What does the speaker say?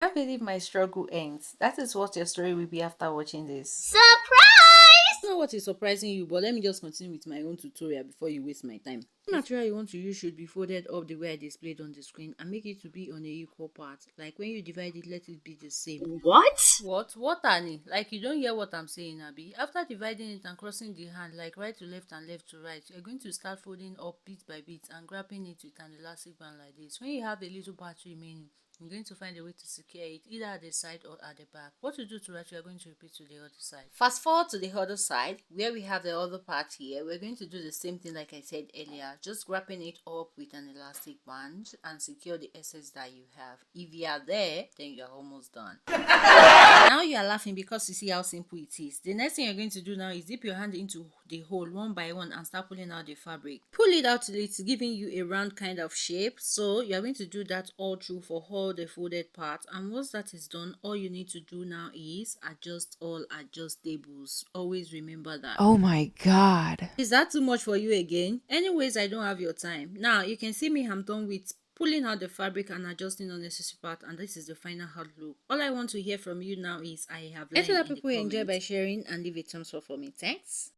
I can't believe my struggle ends. That is what your story will be after watching this. Surprise! I don't know what is surprising you, but let me just continue with my own tutorial before you waste my time. The material you want to use should be folded up the way I displayed on the screen and make it to be on a equal part. Like when you divide it, let it be the same. What? What, Annie? Like you don't hear what I'm saying, Abby? After dividing it and crossing the hand, like right to left and left to right, you're going to start folding up bit by bit and grabbing it with an elastic band like this. When you have a little part remaining, you're going to find a way to secure it either at the side or at the back. What you do to right, you're going to repeat to the other side. Fast forward to the other side, where we have the other part here. We're going to do the same thing like I said earlier, just grabbing it up with an elastic band and secure the excess that you have. If you are there, then you're almost done. Now you are laughing because you see how simple it is. The next thing you're going to do now is dip your hand into the hole one by one and start pulling out the fabric. Pull it out till it's giving you a round kind of shape. So you're going to do that all through for all the folded parts. And once that is done, all you need to do now is adjust all adjustables. Always remember that. Oh my god. Is that too much for you again? Anyways, I don't have your time. Now you can see me, I'm done with pulling out the fabric and adjusting unnecessary part, and this is the final hard look. All I want to hear from you now is I have learned. Let other people enjoy by sharing and leave a thumbs up for me. Thanks.